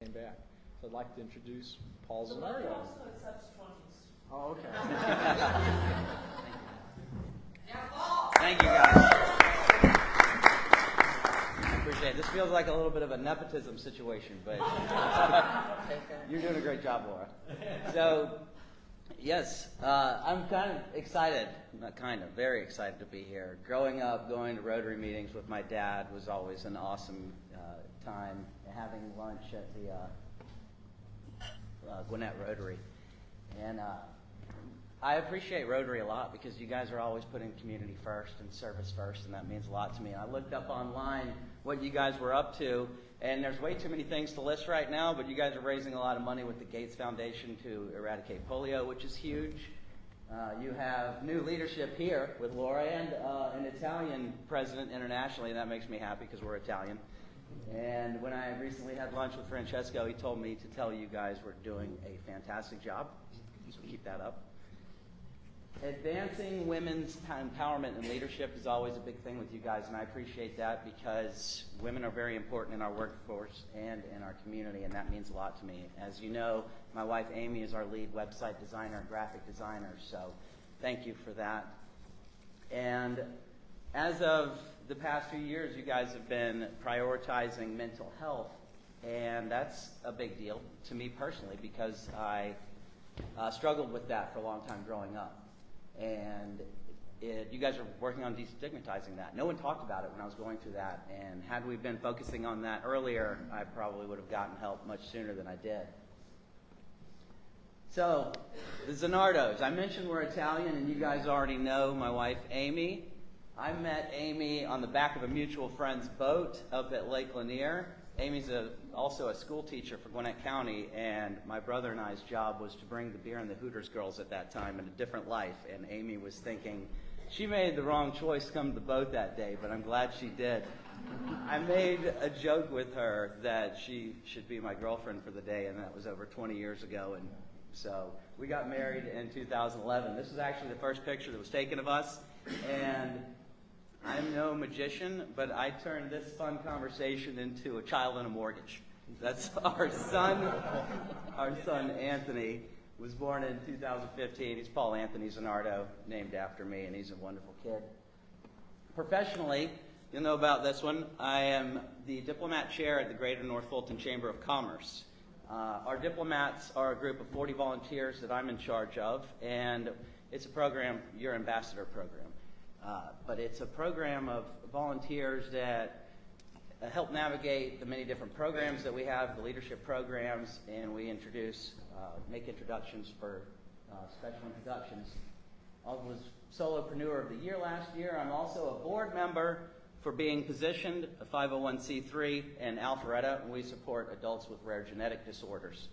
came back. So I'd like to introduce Paul The Zanardo. levy also accepts 20s. Oh, okay. Thank you, guys. I appreciate it. This feels like a little bit of a nepotism situation, but you're doing a great job, Laura. So, yes, I'm kind of excited, not kind of, very excited to be here. Growing up, going to Rotary meetings with my dad was always an awesome time. Having lunch at the Gwinnett Rotary. And I appreciate Rotary a lot because you guys are always putting community first and service first, and that means a lot to me. I looked up online what you guys were up to, and there's way too many things to list right now, but you guys are raising a lot of money with the Gates Foundation to eradicate polio, which is huge. You have new leadership here with Laura and an Italian president internationally, and that makes me happy because we're Italian. And when I recently had lunch with Francesco, he told me to tell you guys we're doing a fantastic job, so keep that up. Advancing women's empowerment and leadership is always a big thing with you guys, and I appreciate that because women are very important in our workforce and in our community, and that means a lot to me. As you know, my wife Amy is our lead website designer and graphic designer, so thank you for that. And as of the past few years, you guys have been prioritizing mental health, and that's a big deal to me personally because I struggled with that for a long time growing up. And you guys are working on destigmatizing that. No one talked about it when I was going through that, and had we been focusing on that earlier, I probably would have gotten help much sooner than I did. So, the Zanardos. I mentioned we're Italian, and you guys already know my wife Amy. I met Amy on the back of a mutual friend's boat up at Lake Lanier. Amy's also a school teacher for Gwinnett County, and my brother and I's job was to bring the Beer and the Hooters girls at that time in a different life, and Amy was thinking she made the wrong choice to come to the boat that day, but I'm glad she did. I made a joke with her that she should be my girlfriend for the day, and that was over 20 years ago, and so we got married in 2011. This is actually the first picture that was taken of us, and I'm no magician, but I turned this fun conversation into a child and a mortgage. That's our son. Our son Anthony was born in 2015. He's Paul Anthony Zanardo, named after me, and he's a wonderful kid. Professionally, you'll know about this one. I am the diplomat chair at the Greater North Fulton Chamber of Commerce. Our diplomats are a group of 40 volunteers that I'm in charge of, and it's a program, your ambassador program. But it's a program of volunteers that help navigate the many different programs that we have, the leadership programs, and we make introductions for special introductions. I was Solopreneur of the Year last year. I'm also a board member for being positioned, a 501c3 in Alpharetta, and we support adults with rare genetic disorders,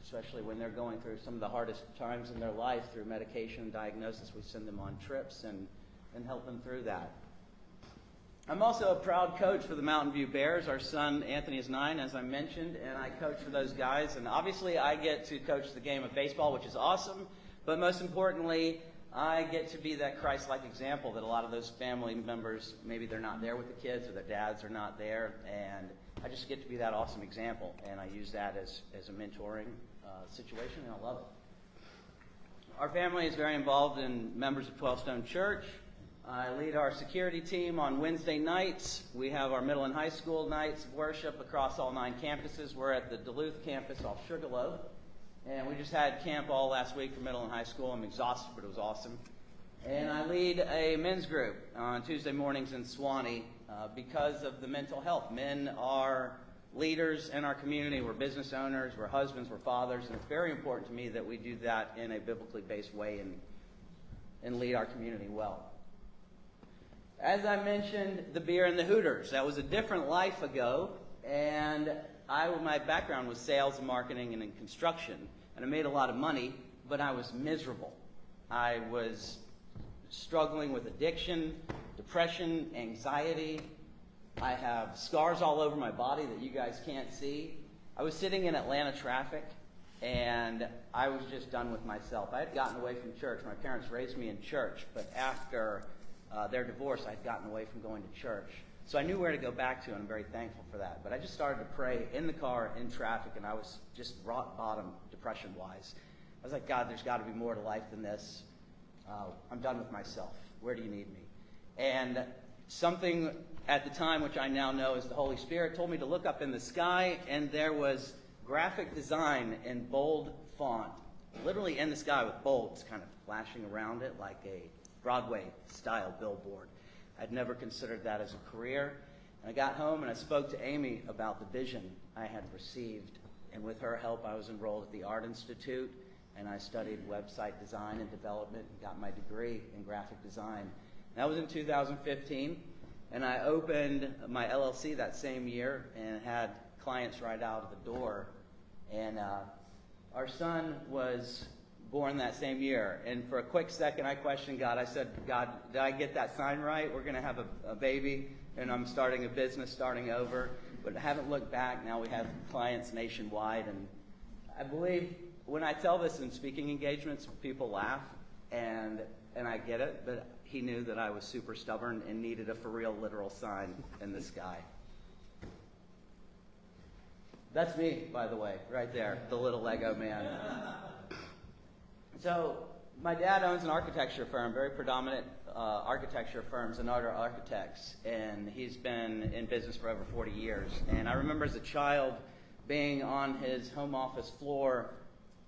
especially when they're going through some of the hardest times in their life through medication and diagnosis. We send them on trips and help them through that. I'm also a proud coach for the Mountain View Bears. Our son Anthony is 9, as I mentioned, and I coach for those guys. And obviously I get to coach the game of baseball, which is awesome, but most importantly, I get to be that Christ-like example that a lot of those family members, maybe they're not there with the kids or their dads are not there, and I just get to be that awesome example, and I use that as a mentoring situation, and I love it. Our family is very involved in members of 12 Stone Church. I lead our security team on Wednesday nights. We have our middle and high school nights of worship across all 9 campuses. We're at the Duluth campus off Sugarloaf. And we just had camp all last week for middle and high school. I'm exhausted, but it was awesome. And I lead a men's group on Tuesday mornings in Suwanee because of the mental health. Men are leaders in our community. We're business owners, we're husbands, we're fathers, and it's very important to me that we do that in a biblically based way and lead our community well. As I mentioned, the Beer and the Hooters. That was a different life ago, and my background was sales and marketing and in construction, and I made a lot of money, but I was miserable. I was struggling with addiction, depression, anxiety. I have scars all over my body that you guys can't see. I was sitting in Atlanta traffic, and I was just done with myself. I had gotten away from church. My parents raised me in church, but after their divorce, I'd gotten away from going to church. So I knew where to go back to, and I'm very thankful for that. But I just started to pray in the car, in traffic, and I was just rock bottom, depression-wise. I was like, God, there's got to be more to life than this. I'm done with myself. Where do you need me? And something at the time, which I now know is the Holy Spirit, told me to look up in the sky, and there was graphic design in bold font, literally in the sky with bolts kind of flashing around it like a Broadway-style billboard. I'd never considered that as a career. And I got home and I spoke to Amy about the vision I had received. And with her help, I was enrolled at the Art Institute, and I studied website design and development and got my degree in graphic design. That was in 2015, and I opened my LLC that same year and had clients right out of the door. And our son was born that same year. And for a quick second, I questioned God. I said, God, did I get that sign right? We're going to have a baby, and I'm starting a business, starting over. But I haven't looked back. Now we have clients nationwide. And I believe when I tell this in speaking engagements, people laugh, and I get it. But he knew that I was super stubborn and needed a for real, literal sign in the sky. That's me, by the way, right there, the little Lego man. So my dad owns an architecture firm, very predominant architecture firm, Zanardo Architects, and he's been in business for over 40 years. And I remember as a child being on his home office floor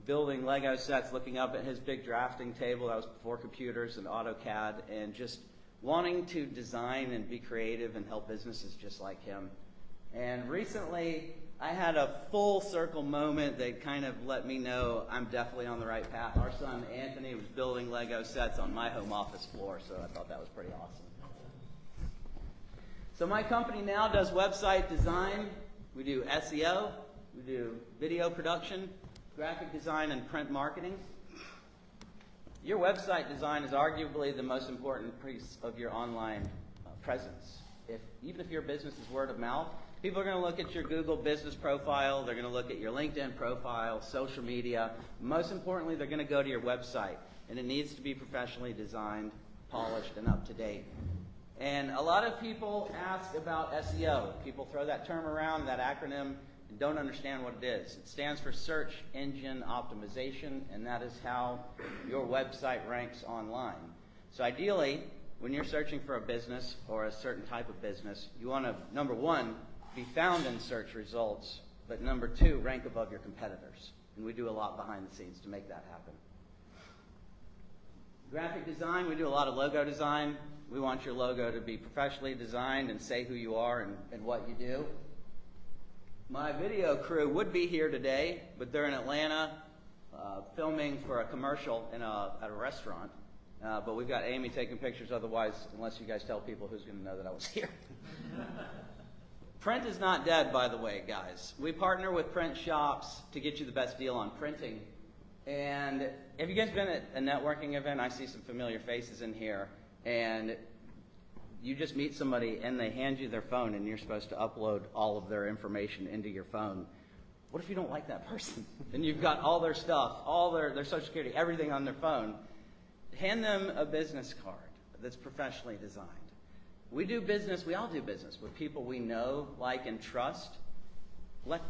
building Lego sets, looking up at his big drafting table that was before computers and AutoCAD, and just wanting to design and be creative and help businesses just like him. And recently, I had a full circle moment that kind of let me know I'm definitely on the right path. Our son, Anthony, was building Lego sets on my home office floor, so I thought that was pretty awesome. So my company now does website design. We do SEO. We do video production, graphic design, and print marketing. Your website design is arguably the most important piece of your online presence. Even if your business is word of mouth, people are going to look at your Google business profile, they're going to look at your LinkedIn profile, social media. Most importantly, they're going to go to your website, and it needs to be professionally designed, polished, and up to date. And a lot of people ask about SEO. People throw that term around, that acronym, and don't understand what it is. It stands for Search Engine Optimization, and that is how your website ranks online. So ideally, when you're searching for a business or a certain type of business, you want to, number one, be found in search results, but number two, rank above your competitors. And we do a lot behind the scenes to make that happen. Graphic design, we do a lot of logo design. We want your logo to be professionally designed and say who you are and what you do. My video crew would be here today, but they're in Atlanta filming for a commercial at a restaurant. But we've got Amy taking pictures, otherwise, unless you guys tell people, who's going to know that I was here? Print is not dead, by the way, guys. We partner with print shops to get you the best deal on printing. And have you guys been at a networking event? I see some familiar faces in here. And you just meet somebody and they hand you their phone and you're supposed to upload all of their information into your phone. What if you don't like that person? And you've got all their stuff, all their social security, everything on their phone. Hand them a business card that's professionally designed. We all do business with people we know, like, and trust. Let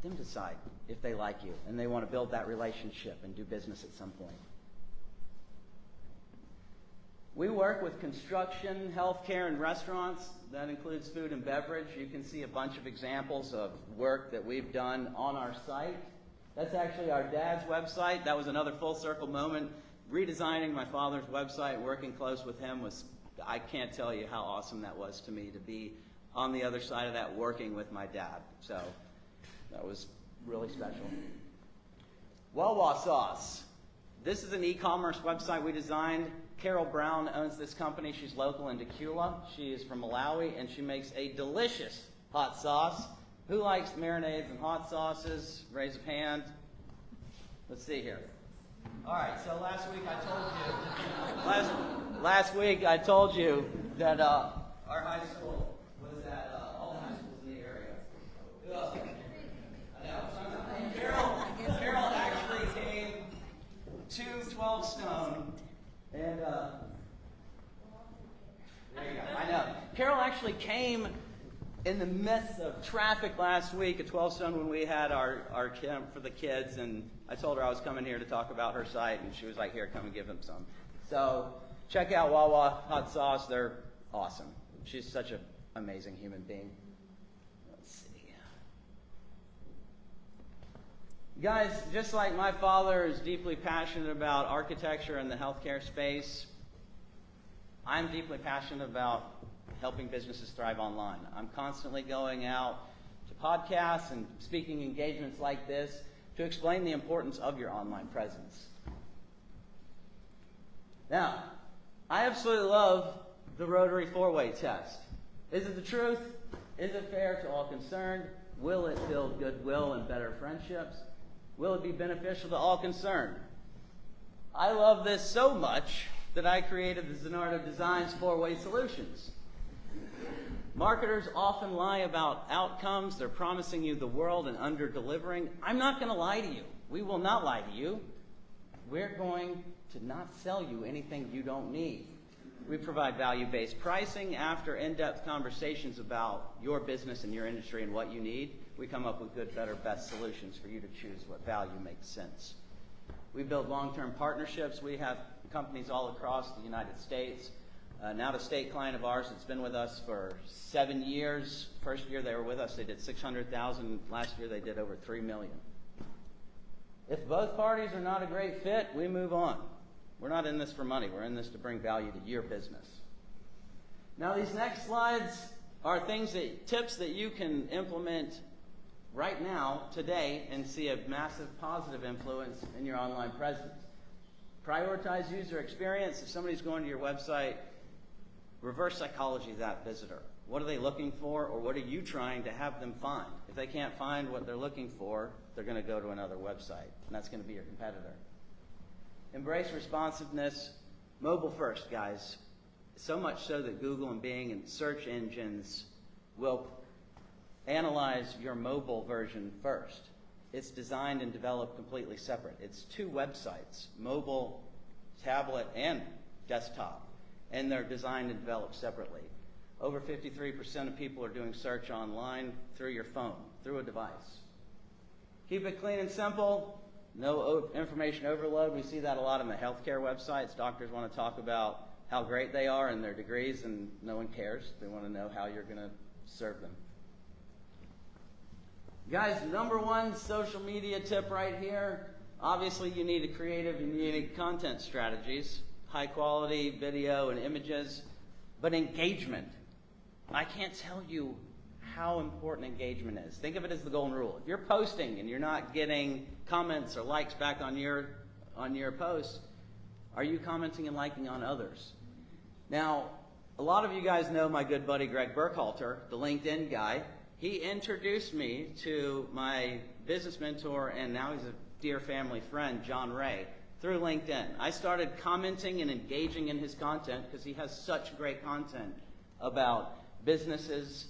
them decide if they like you and they want to build that relationship and do business at some point. We work with construction, healthcare, and restaurants. That includes food and beverage. You can see a bunch of examples of work that we've done on our site. That's actually our dad's website. That was another full circle moment. Redesigning my father's website, working close with him I can't tell you how awesome that was to me to be on the other side of that working with my dad. So that was really special. Wawa Sauce. This is an e-commerce website we designed. Carol Brown owns this company. She's local in Decula. She is from Malawi, and she makes a delicious hot sauce. Who likes marinades and hot sauces? Raise a hand. Let's see here. All right, so last week I told you that our high school was at all high schools in the area. I know. Carol actually came to 12 Stone, and there you go. I know. Carol actually actually came in the midst of traffic last week at 12 Stone when we had our camp for the kids, and I told her I was coming here to talk about her site, and she was like, here, come and give them some. So check out Wawa Hot Sauce. They're awesome. She's such an amazing human being. Let's see. Guys, just like my father is deeply passionate about architecture and the healthcare space, I'm deeply passionate about helping businesses thrive online. I'm constantly going out to podcasts and speaking engagements like this to explain the importance of your online presence. Now, I absolutely love the Rotary four-way test. Is it the truth? Is it fair to all concerned? Will it build goodwill and better friendships? Will it be beneficial to all concerned? I love this so much that I created the Zanardo Designs four-way solutions. Marketers often lie about outcomes. They're promising you the world and under-delivering. I'm not going to lie to you. We will not lie to you. We're going to not sell you anything you don't need. We provide value-based pricing. After in-depth conversations about your business and your industry and what you need, we come up with good, better, best solutions for you to choose what value makes sense. We build long-term partnerships. We have companies all across the United States. An out-of-state client of ours that's been with us for 7 years. First year they were with us, they did $600,000. Last year they did over $3 million. If both parties are not a great fit, we move on. We're not in this for money. We're in this to bring value to your business. Now these next slides are tips that you can implement right now, today, and see a massive positive influence in your online presence. Prioritize user experience. If somebody's going to your website, reverse psychology that visitor. What are they looking for, or what are you trying to have them find? If they can't find what they're looking for, they're going to go to another website, and that's going to be your competitor. Embrace responsiveness. Mobile first, guys. So much so that Google and Bing and search engines will analyze your mobile version first. It's designed and developed completely separate. It's two websites, mobile, tablet, and desktop, and they're designed and developed separately. Over 53% of people are doing search online through your phone, through a device. Keep it clean and simple. No information overload. We see that a lot on the healthcare websites. Doctors want to talk about how great they are and their degrees, and no one cares. They want to know how you're going to serve them. Guys, number one social media tip right here. Obviously, you need a creative and unique content strategies, high quality video and images, but engagement. I can't tell you how important engagement is. Think of it as the golden rule. If you're posting and you're not getting comments or likes back on your posts, are you commenting and liking on others? Now, a lot of you guys know my good buddy Greg Burkhalter, the LinkedIn guy. He introduced me to my business mentor, and now he's a dear family friend, John Ray, through LinkedIn. I started commenting and engaging in his content because he has such great content about businesses,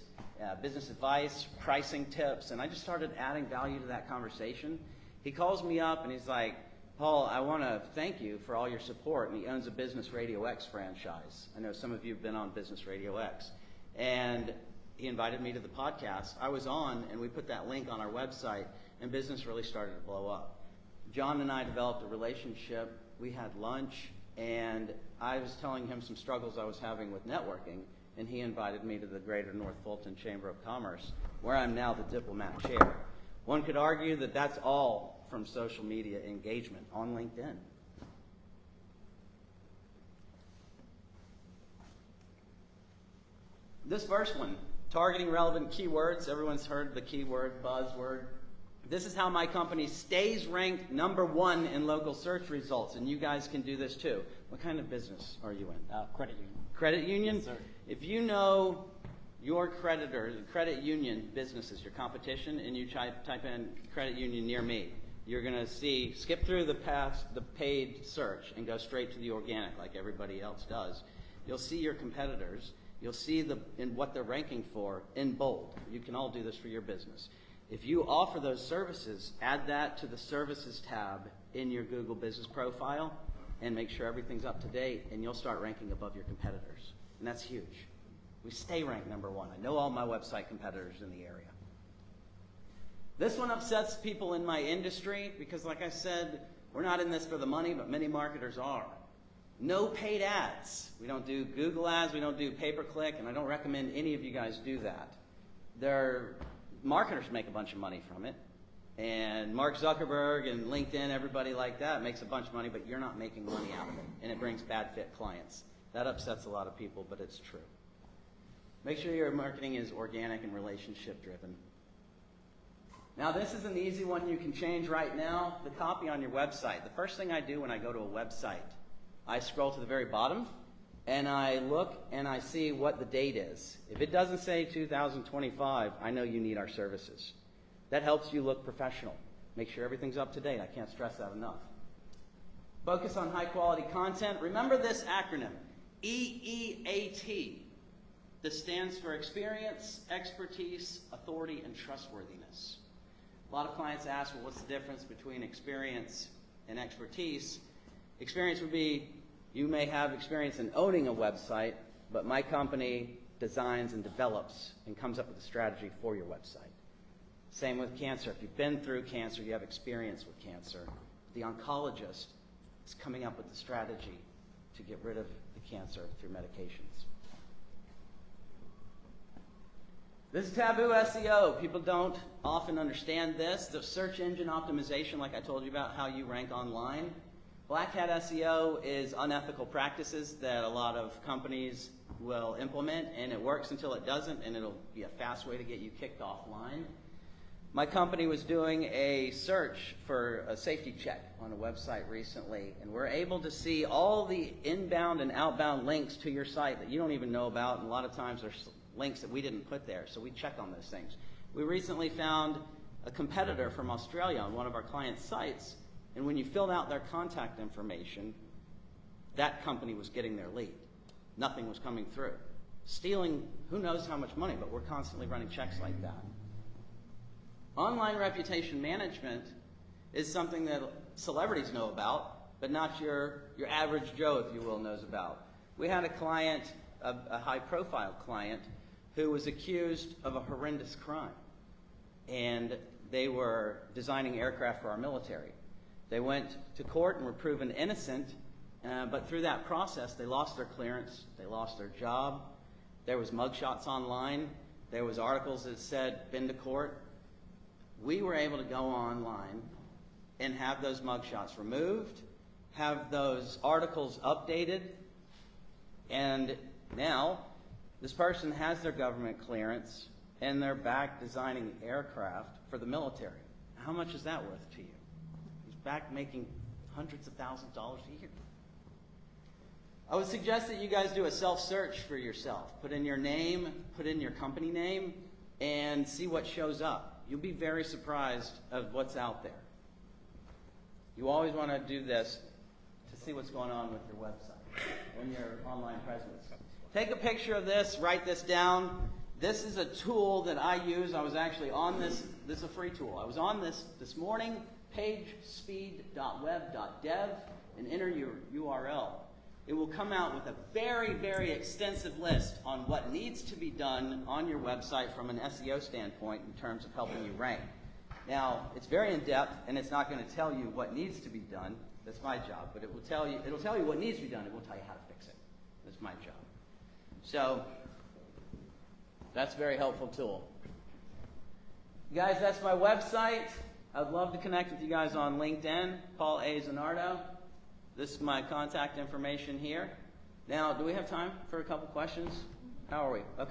business advice, pricing tips, and I just started adding value to that conversation. He calls me up and he's like, Paul, I want to thank you for all your support, and he owns a Business Radio X franchise. I know some of you have been on Business Radio X, and he invited me to the podcast. I was on, and we put that link on our website, and business really started to blow up. John and I developed a relationship. We had lunch, and I was telling him some struggles I was having with networking, and he invited me to the Greater North Fulton Chamber of Commerce, where I'm now the diplomat chair. One could argue that that's all from social media engagement on LinkedIn. This first one, targeting relevant keywords. Everyone's heard the keyword, buzzword. This is how my company stays ranked #1 in local search results, and you guys can do this too. What kind of business are you in? Credit union. Credit union? Yes, sir. If you know your creditor, credit union businesses, your competition, and you type in credit union near me, you're going to see, skip through the paid search and go straight to the organic like everybody else does. You'll see your competitors. You'll see what they're ranking for in bold. You can all do this for your business. If you offer those services, add that to the services tab in your Google business profile and make sure everything's up to date, and you'll start ranking above your competitors. And that's huge. We stay ranked number one. I know all my website competitors in the area. This one upsets people in my industry because, like I said, we're not in this for the money, but many marketers are. No paid ads. We don't do Google ads, we don't do pay-per-click, and I don't recommend any of you guys do that. Marketers make a bunch of money from it, and Mark Zuckerberg and LinkedIn, everybody like that makes a bunch of money, but you're not making money out of it, and it brings bad fit clients. That upsets a lot of people, but it's true. Make sure your marketing is organic and relationship driven. Now this is an easy one you can change right now, the copy on your website. The first thing I do when I go to a website, I scroll to the very bottom and I look and I see what the date is. If it doesn't say 2025, I know you need our services. That helps you look professional. Make sure everything's up to date. I can't stress that enough. Focus on high quality content. Remember this acronym, EEAT. This stands for experience, expertise, authority, and trustworthiness. A lot of clients ask, well, what's the difference between experience and expertise? Experience would be, you may have experience in owning a website, but my company designs and develops and comes up with a strategy for your website. Same with cancer. If you've been through cancer, you have experience with cancer. The oncologist is coming up with the strategy to get rid of the cancer through medications. This is taboo SEO. People don't often understand this. The search engine optimization, like I told you about, how you rank online. Black hat SEO is unethical practices that a lot of companies will implement, and it works until it doesn't, and it'll be a fast way to get you kicked offline. My company was doing a search for a safety check on a website recently, and we're able to see all the inbound and outbound links to your site that you don't even know about, and a lot of times there's links that we didn't put there, so we check on those things. We recently found a competitor from Australia on one of our clients' sites, and when you filled out their contact information, that company was getting their lead. Nothing was coming through. Stealing who knows how much money, but we're constantly running checks like that. Online reputation management is something that celebrities know about, but not your average Joe, if you will, knows about. We had a client, a high-profile client, who was accused of a horrendous crime, and they were designing aircraft for our military. They went to court and were proven innocent, but through that process, they lost their clearance, they lost their job. There was mugshots online. There was articles that said, been to court. We were able to go online and have those mugshots removed, have those articles updated, and now this person has their government clearance and they're back designing aircraft for the military. How much is that worth to you? He's back making hundreds of thousands of dollars a year. I would suggest that you guys do a self-search for yourself. Put in your name, put in your company name, and see what shows up. You'll be very surprised of what's out there. You always want to do this to see what's going on with your website and your online presence. Take a picture of this, write this down. This is a tool that I use. I was actually on this is a free tool. I was on this morning, pagespeed.web.dev, and enter your URL. It will come out with a very, very extensive list on what needs to be done on your website from an SEO standpoint in terms of helping you rank. Now, it's very in-depth, and it's not going to tell you what needs to be done. That's my job. But it'll tell you what needs to be done. It won't tell you how to fix it. That's my job. So that's a very helpful tool. Guys, that's my website. I'd love to connect with you guys on LinkedIn, Paul A. Zanardo. This is my contact information here. Now, do we have time for a couple questions? How are we? Okay.